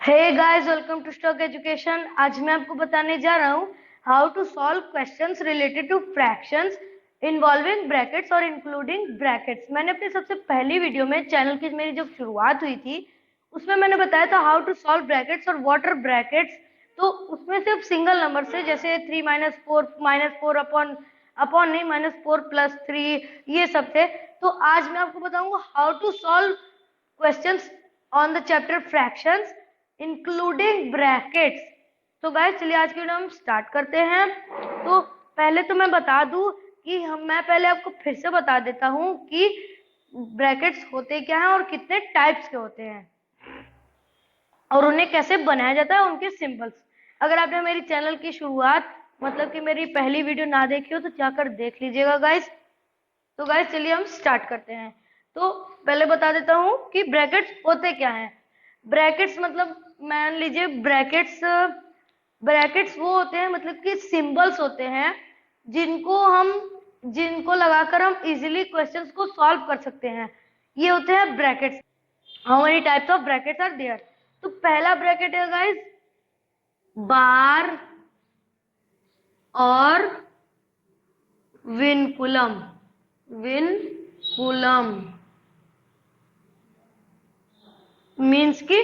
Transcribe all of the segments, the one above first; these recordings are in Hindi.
Hey guys, welcome to stock education. आज मैं आपको बताने जा रहा हूँ how to solve questions related to fractions involving brackets और इंक्लूडिंग ब्रैकेट्स। मैंने अपनी सबसे पहली वीडियो में, चैनल की मेरी जब शुरुआत हुई थी, उसमें मैंने बताया था हाउ टू सॉल्व ब्रैकेट्स और व्हाट आर ब्रैकेट्स। तो उसमें सिर्फ सिंगल नंबर से, जैसे 3 माइनस फोर अपॉन अपॉन नहीं -4 + 3, ये सब थे। तो आज मैं आपको बताऊंगा how to solve questions on the chapter fractions including brackets. तो गाइस चलिए आज की वीडियो हम स्टार्ट करते हैं। तो पहले तो मैं बता दूं कि मैं पहले आपको फिर से बता देता हूं कि ब्रैकेट्स होते क्या हैं और कितने टाइप्स के होते हैं और उन्हें कैसे बनाया जाता है, उनके सिंबल्स। अगर आपने मेरी चैनल की शुरुआत, मतलब कि मेरी पहली वीडियो ना देखी हो, तो जाकर देख लीजिएगा गाइस। तो गाइस चलिए हम स्टार्ट करते हैं। तो पहले बता देता हूं कि ब्रैकेट्स होते क्या हैं। ब्रैकेट्स मतलब, मान लीजिए ब्रैकेट्स ब्रैकेट्स वो होते हैं, मतलब कि सिंबल्स होते हैं जिनको लगाकर हम इजीली क्वेश्चंस को सॉल्व कर सकते हैं। ये होते हैं brackets. How many types of brackets are there? तो पहला ब्रैकेट है गाइस बार और विनकुलम। विनकुलम मीन्स कि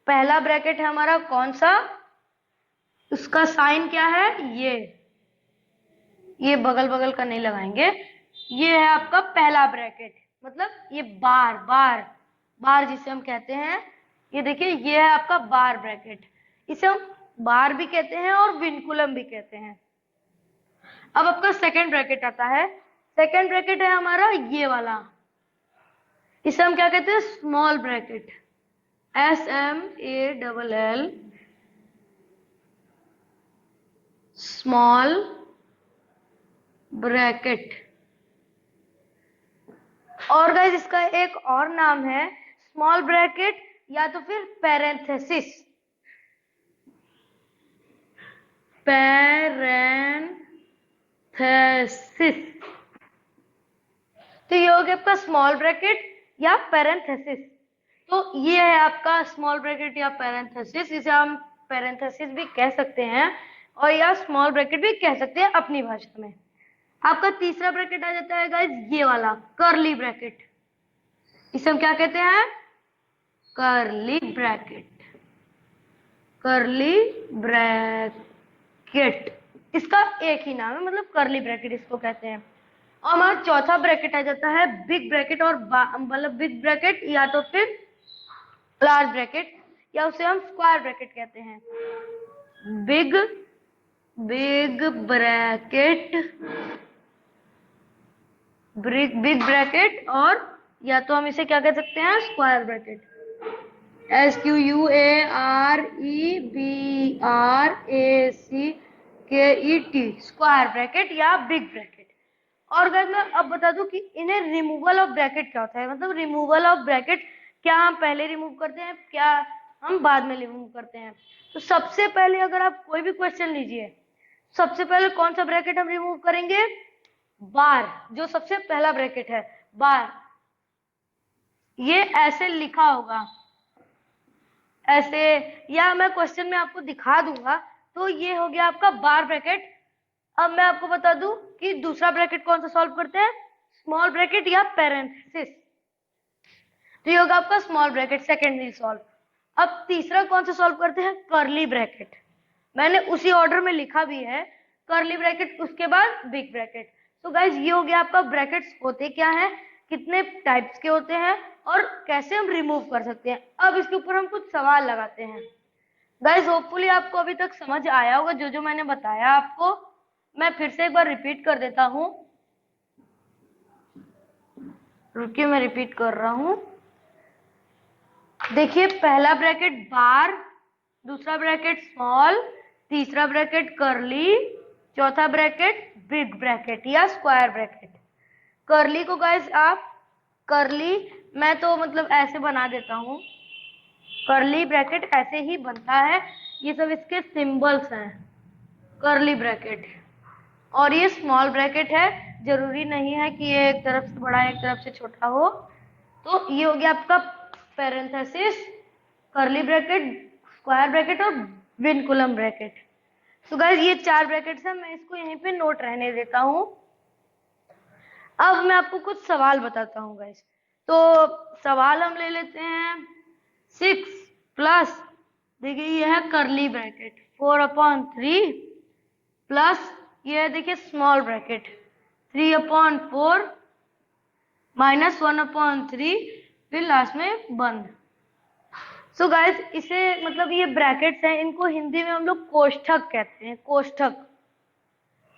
पहला ब्रैकेट है हमारा कौन सा, उसका साइन क्या है, ये बगल बगल का नहीं लगाएंगे। ये है आपका पहला ब्रैकेट, मतलब ये बार बार बार जिसे हम कहते हैं। ये देखिए, ये है आपका बार ब्रैकेट। इसे हम बार भी कहते हैं और विनकुलम भी कहते हैं। अब आपका सेकेंड ब्रैकेट आता है। सेकेंड ब्रैकेट है हमारा ये वाला, इसे हम क्या कहते हैं, small bracket. SMALL, small bracket. और गाइस इसका एक और नाम है स्मॉल ब्रैकेट या तो फिर पैरेंथेसिस। पैरेंथेसिस, तो ये हो गया आपका स्मॉल ब्रैकेट या पैरेंथेसिस। तो ये है आपका स्मॉल ब्रैकेट या पैरेंथेसिस। इसे हम पैरेंथेसिस भी कह सकते हैं और या स्मॉल ब्रैकेट भी कह सकते हैं अपनी भाषा में। आपका तीसरा ब्रैकेट आ जाता है गाइस ये वाला, कर्ली ब्रैकेट। इसे हम क्या कहते हैं, कर्ली ब्रैकेट। कर्ली ब्रैकेट, इसका एक ही नाम है, मतलब कर्ली ब्रैकेट इसको कहते हैं। और हमारा चौथा ब्रैकेट आ जाता है बिग ब्रैकेट, और मतलब बिग ब्रैकेट या तो फिर लार्ज ब्रैकेट, या उसे हम स्क्वायर ब्रैकेट कहते हैं। Big big bracket, big bracket, और या तो हम इसे क्या कह सकते हैं, square bracket. SQUAREBRACKET, square bracket या बिग ब्रैकेट। और अगर मैं अब बता दूं कि इन्हें रिमूवल ऑफ ब्रैकेट क्या होता है, मतलब रिमूवल ऑफ ब्रैकेट क्या हम पहले रिमूव करते हैं, क्या हम बाद में रिमूव करते हैं। तो सबसे पहले अगर आप कोई भी क्वेश्चन लीजिए, सबसे पहले कौन सा ब्रैकेट हम रिमूव करेंगे, बार। जो सबसे पहला ब्रैकेट है बार, ये ऐसे लिखा होगा ऐसे, या मैं क्वेश्चन में आपको दिखा दूंगा। तो ये हो गया आपका बार ब्रैकेट। अब मैं आपको बता दूं कि दूसरा ब्रैकेट कौन सा सॉल्व करते हैं, स्मॉल ब्रैकेट या पैरेंथेसिस। तो ये होगा आपका स्मॉल ब्रैकेट, सेकेंडरी सॉल्व। अब तीसरा कौन सा सॉल्व करते हैं, कर्ली ब्रैकेट। मैंने उसी ऑर्डर में लिखा भी है, कर्ली ब्रैकेट उसके बाद बिग ब्रैकेट। तो गाइज ये हो गया आपका ब्रैकेट्स होते क्या है, कितने टाइप्स के होते हैं और कैसे हम रिमूव कर सकते हैं। अब इसके ऊपर हम कुछ सवाल लगाते हैं। गाइज होपफुली आपको अभी तक समझ आया होगा जो जो मैंने बताया आपको। मैं फिर से एक बार रिपीट कर देता हूं, रुकिए मैं रिपीट कर रहा हूं। देखिए, पहला ब्रैकेट बार, दूसरा ब्रैकेट स्मॉल, तीसरा ब्रैकेट कर्ली, चौथा ब्रैकेट बिग ब्रैकेट या स्क्वायर ब्रैकेट। कर्ली को गाइस आप, कर्ली मैं तो मतलब ऐसे बना देता हूं, कर्ली ब्रैकेट ऐसे ही बनता है, ये सब इसके सिंबल्स हैं, कर्ली ब्रैकेट। और ये स्मॉल ब्रैकेट है, जरूरी नहीं है कि ये एक तरफ से बड़ा एक तरफ से छोटा हो। तो ये हो गया आपका parenthesis, curly bracket, square bracket और विनकुलम ब्रैकेट। सो गाइस ये 4 ब्रैकेट्स हैं, मैं इसको यहीं पे नोट रहने देता हूँ। अब मैं आपको कुछ सवाल बताता हूँ गाइस। तो सवाल हम ले लेते हैं 6 प्लस, देखिए ये है कर्ली ब्रैकेट 4/3 प्लस ये है देखिए स्मॉल ब्रैकेट 3/4 माइनस 1/3 फिर लास्ट में बंद। सो गाइस इसे मतलब ये ब्रैकेट्स हैं, इनको हिंदी में हम लोग कोष्ठक कहते हैं, कोष्ठक।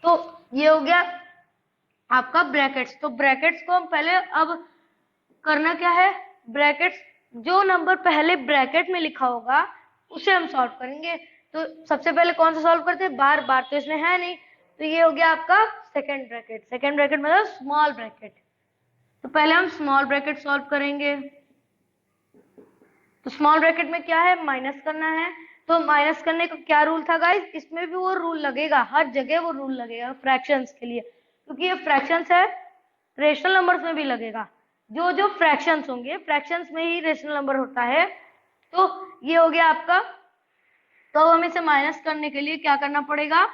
तो ये हो गया आपका ब्रैकेट्स। तो ब्रैकेट्स को हम पहले अब करना क्या है, ब्रैकेट्स जो नंबर पहले ब्रैकेट में लिखा होगा उसे हम सॉल्व करेंगे। तो सबसे पहले कौन सा सॉल्व करते हैं, बार, बार तो इसमें है नहीं, तो ये हो गया आपका सेकेंड ब्रैकेट। सेकेंड ब्रैकेट मतलब स्मॉल ब्रैकेट। तो पहले हम स्मॉल ब्रैकेट सॉल्व करेंगे। तो स्मॉल ब्रैकेट में क्या है, माइनस करना है। तो माइनस करने का क्या रूल था गाइस, इसमें भी वो रूल लगेगा, हर जगह वो रूल लगेगा फ्रैक्शंस के लिए, क्योंकि ये फ्रैक्शंस है, रेशनल नंबर्स में भी लगेगा। जो जो फ्रैक्शंस होंगे, फ्रैक्शंस में ही रेशनल नंबर होता है। तो ये हो गया आपका। तो हमें इसे माइनस करने के लिए क्या करना पड़ेगा,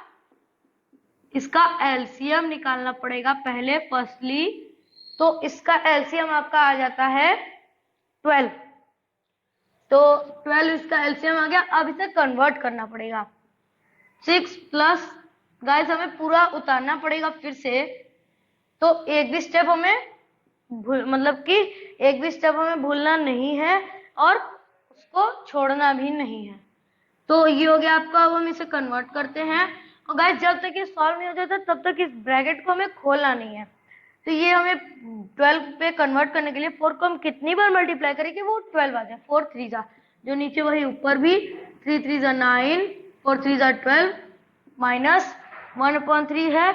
इसका एलसीएम निकालना पड़ेगा पहले फर्स्टली। तो इसका एलसीएम आपका आ जाता है 12। तो 12 इसका एलसीएम आ गया। अब इसे कन्वर्ट करना पड़ेगा 6 प्लस, गाइस हमें पूरा उतारना पड़ेगा फिर से। तो एक भी स्टेप हमें मतलब कि एक भी स्टेप हमें भूलना नहीं है और उसको छोड़ना भी नहीं है। तो ये हो गया आपका। अब हम इसे कन्वर्ट करते हैं और गाइस जब तक ये सॉल्व नहीं हो जाता तब तक इस ब्रैकेट को हमें खोलना नहीं है। तो ये हमें 12 पे कन्वर्ट करने के लिए 4 को हम कितनी बार मल्टीप्लाई करेंगे, वो 12 आ जाए। 4 3 जा, जो नीचे वही ऊपर भी, 3 3 जा 9, 4 3 जा 12 माइनस 1/3 है,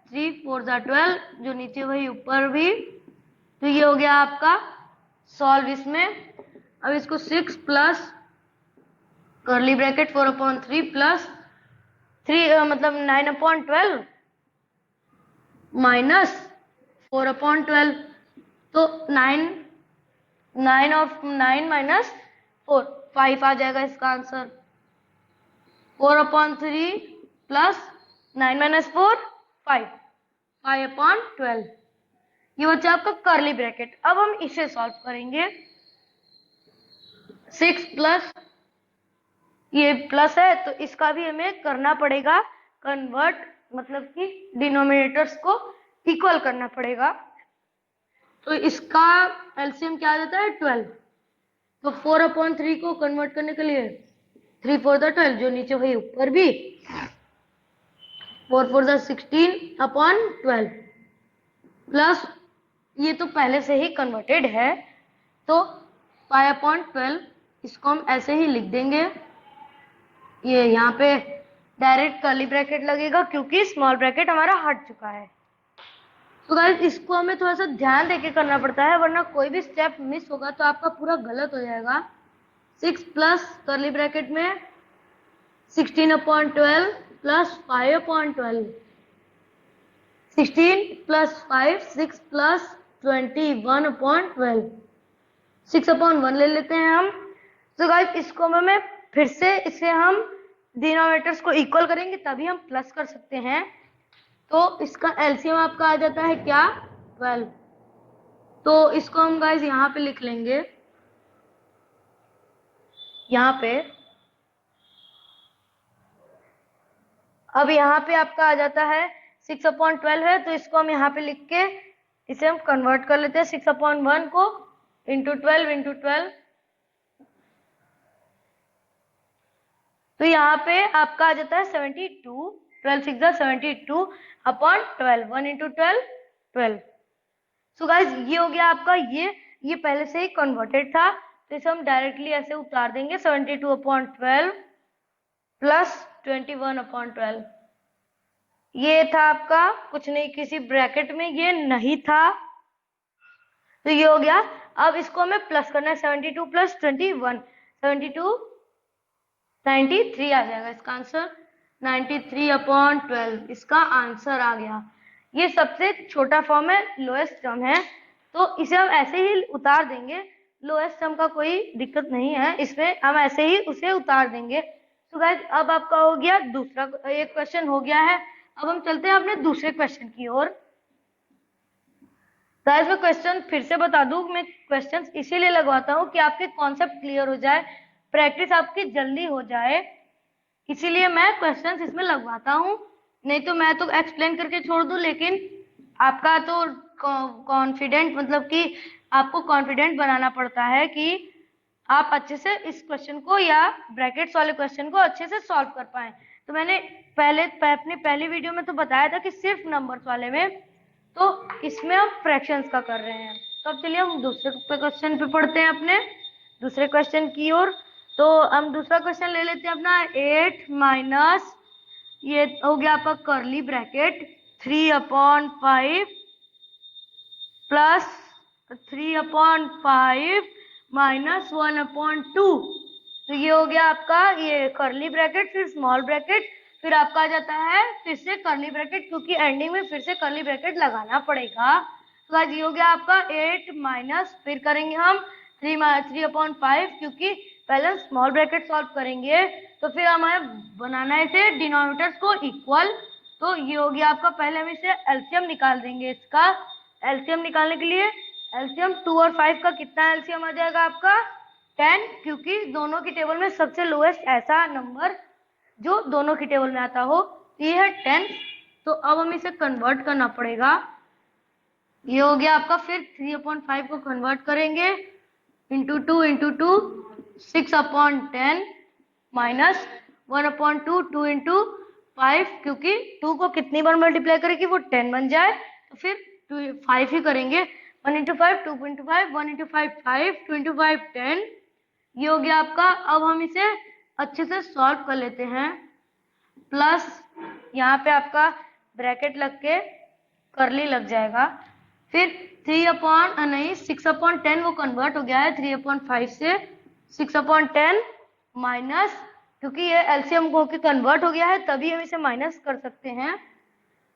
3 4 जा 12, जो नीचे वही ऊपर भी। तो ये हो गया आपका सॉल्व इसमें। अब इसको 6 प्लस कर्ली ब्रैकेट 4/3 प्लस 3 मतलब 9/12 माइनस 4/12। तो 9 ऑफ 9 माइनस 4 5 आ जाएगा इसका आंसर। 4/3 plus 9 minus 4 5 5/12। ये बचा आपका कर्ली ब्रैकेट। अब हम इसे सॉल्व करेंगे। 6 प्लस, ये प्लस है तो इसका भी हमें करना पड़ेगा कन्वर्ट, मतलब कि डिनोमिनेटर्स को इक्वल करना पड़ेगा। तो इसका एलसीएम क्या आ जाता है 12। तो 4/3 को कन्वर्ट करने के लिए 3 4 जा 12, जो नीचे वही ऊपर भी, 4 4 जा 16/12 प्लस ये तो पहले से ही कन्वर्टेड है तो 5/12 इसको हम ऐसे ही लिख देंगे। ये यहाँ पे डायरेक्ट कर्ली ब्रैकेट लगेगा क्योंकि स्मॉल ब्रैकेट हमारा हट चुका है। तो गाइस इसको हमें थोड़ा सा ध्यान देके करना पड़ता है, वरना कोई भी स्टेप मिस होगा तो आपका पूरा गलत हो जाएगा। 6 प्लस कर्ली ब्रैकेट में 16/12 प्लस 5/12, 16 प्लस 5 6 प्लस 21/12, 6/1 ले लेते हैं हम। तो गाइस इसको हमें फिर से इसे हम डिनोमिनेटर्स को इक्वल करेंगे तभी हम प्लस कर सकते हैं। तो इसका एलसीएम आपका आ जाता है क्या 12। तो इसको हम गाइस यहाँ पे लिख लेंगे, यहाँ पे। अब यहाँ पे आपका आ जाता है 6/12 है, तो इसको हम यहाँ पे लिख के इसे हम कन्वर्ट कर लेते हैं 6/1 को इंटू 12 तो यहाँ पे आपका आ जाता है 72, 12 6 72/12, 1 इंटू 12। सो गाइस ये हो गया आपका। ये पहले से ही कन्वर्टेड था तो इसे हम डायरेक्टली ऐसे उतार देंगे 72/12 प्लस 21/12। ये था आपका कुछ नहीं, किसी ब्रैकेट में ये नहीं था, तो ये हो गया। अब इसको हमें प्लस करना है 72 प्लस 21, 72 93 आ जाएगा इसका आंसर। 93/12 इसका आंसर आ गया। ये सबसे छोटा फॉर्म है, लोएस्ट टर्म है, तो इसे हम ऐसे ही उतार देंगे। लोएस्ट सम का कोई दिक्कत नहीं है, इसमें हम ऐसे ही उसे उतार देंगे। तो गाइस अब आपका हो गया दूसरा, एक क्वेश्चन हो गया है। अब हम चलते हैं अपने दूसरे क्वेश्चन की ओर। गाइस मैं क्वेश्चन फिर से बता दूं, मैं क्वेश्चन इसीलिए लगवाता हूँ कि आपके कॉन्सेप्ट क्लियर हो जाए, प्रैक्टिस आपकी जल्दी हो जाए, इसीलिए मैं क्वेश्चंस इसमें लगवाता हूँ। नहीं तो मैं तो एक्सप्लेन करके छोड़ दूं, लेकिन आपका तो कॉन्फिडेंट, मतलब कि आपको कॉन्फिडेंट बनाना पड़ता है कि आप अच्छे से इस क्वेश्चन को या ब्रैकेट्स वाले क्वेश्चन को अच्छे से सॉल्व कर पाए। तो मैंने अपनी पहली वीडियो में तो बताया था कि सिर्फ नंबर्स वाले में, तो इसमें हम फ्रैक्शंस का कर रहे हैं। तो अब चलिए हम दूसरे क्वेश्चन पे पढ़ते हैं, अपने दूसरे क्वेश्चन की ओर। तो हम दूसरा क्वेश्चन ले लेते हैं अपना 8 माइनस, ये हो गया आपका कर्ली ब्रैकेट 3/5 प्लस 3/5 माइनस 1/2। तो ये हो गया आपका ये कर्ली ब्रैकेट, फिर स्मॉल ब्रैकेट, फिर आपका आ जाता है फिर से कर्ली ब्रैकेट, क्योंकि एंडिंग में फिर से कर्ली ब्रैकेट लगाना पड़ेगा। तो आज ये हो गया आपका 8 माइनस, फिर करेंगे हम 3/5, क्योंकि पहले हम स्मॉल ब्रैकेट सॉल्व करेंगे, तो फिर हमें बनाना है इसे डिनोमिनेटर्स को इक्वल। तो ये हो गया आपका, पहले हम इसे एलसीएम निकाल देंगे। इसका एलसीएम निकालने के लिए एलसीएम 2 और 5 का कितना एलसीएम आ जाएगा आपका 10, क्योंकि दोनों की टेबल में सबसे लोएस्ट ऐसा नंबर जो दोनों की टेबल में आता हो, ये है 10। तो अब हम इसे कन्वर्ट करना पड़ेगा। ये हो गया आपका, फिर 3/5 को कन्वर्ट करेंगे इंटू 2 इंटू 2 6/10 माइनस 1/2 2 इंटू 5, क्योंकि 2 को कितनी बार मल्टीप्लाई करेगी वो 10 बन जाए, तो फिर 5 ही करेंगे। 1 इंटू 5 2 इंटू 5 1 इंटू 5 5 2 इंटू 5 10। ये हो गया आपका। अब हम इसे अच्छे से सॉल्व कर लेते हैं। प्लस यहाँ पे आपका ब्रैकेट लग के कर्ली लग जाएगा, फिर 6/10 वो कन्वर्ट हो गया है 3/5 से 6/10 माइनस, क्योंकि ये एलसीएम को के कन्वर्ट हो गया है तभी हम इसे माइनस कर सकते हैं,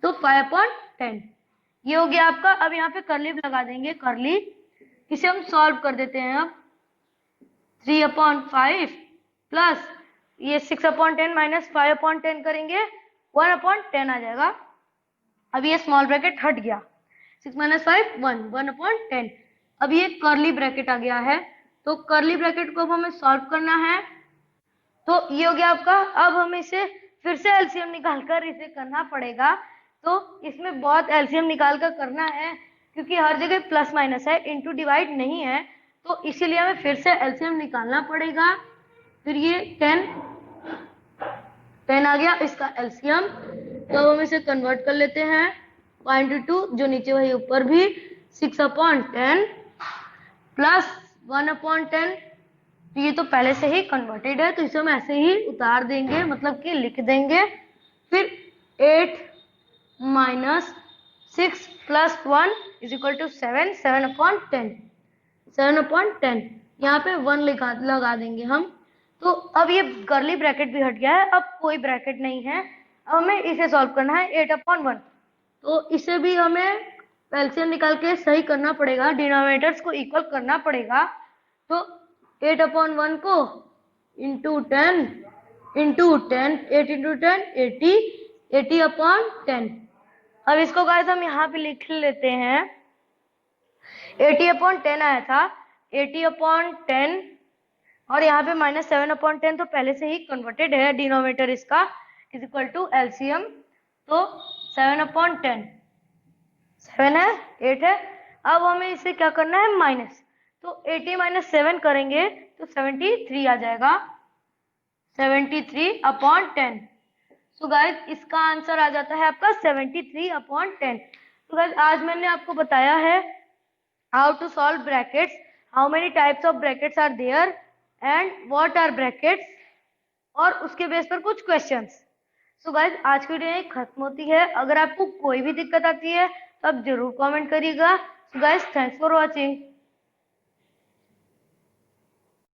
तो 5/10 ये हो गया आपका। अब यहाँ पे कर्ली लगा देंगे, कर्ली, इसे हम सॉल्व कर देते हैं। अब 3/5 प्लस ये 6/10 माइनस 5/10 करेंगे 1/10 आ जाएगा। अब ये स्मॉल ब्रैकेट हट गया, 6 माइनस 5 1 1/10। अब ये कर्ली ब्रैकेट आ गया है, तो कर्ली ब्रैकेट को अब हमें सॉल्व करना है। तो ये हो गया आपका। अब हमें इसे फिर से एलसीएम निकालकर इसे करना पड़ेगा। तो इसमें बहुत एलसीएम निकाल कर करना है, क्योंकि हर जगह प्लस माइनस है, इनटू डिवाइड नहीं है, तो इसीलिए हमें फिर से एलसीएम निकालना पड़ेगा। फिर ये 10 आ गया इसका एलसीएम। तो अब हम इसे कन्वर्ट कर लेते हैं 0.2 जो नीचे वही ऊपर भी 6/10 प्लस 1/10। तो ये तो पहले से ही कन्वर्टेड है, तो इसे हम ऐसे ही उतार देंगे, मतलब कि लिख देंगे। फिर 8 minus 6 plus 1 is equal to 7 7/10 7/10 यहाँ पे 1 लगा देंगे हम। तो अब ये कर्ली ब्रैकेट भी हट गया है, अब कोई ब्रैकेट नहीं है। अब हमें इसे सॉल्व करना है 8/1। तो इसे भी हमें एलसीएम निकाल के सही करना पड़ेगा, डिनोमिनेटर्स को इक्वल करना पड़ेगा। तो 8/1 को इंटू 10 इंटू 10 8 इंटू 10 80 80/10। अब इसको गाइस हम यहाँ पे लिख लेते हैं। 80/10 आया था, 80/10 और यहाँ पे माइनस 7/10 तो पहले से ही कन्वर्टेड है डिनोमिनेटर इसका, इज इक्वल टू एलसीएम। तो 7/10 7 है 8 है। अब हमें इसे क्या करना है माइनस, तो 80 माइनस 7 करेंगे तो 73 आ जाएगा 73/10। सो गाइस इसका आंसर आ जाता है आपका 73/10। तो गाइस आज मैंने आपको बताया है how to solve brackets, how many types of brackets are there and what are brackets, और उसके बेस पर कुछ क्वेश्चंस। सो गाइस आज की वीडियो यही खत्म होती है। अगर आपको कोई भी दिक्कत आती है तो आप जरूर कमेंट करिएगा। So guys thanks for watching.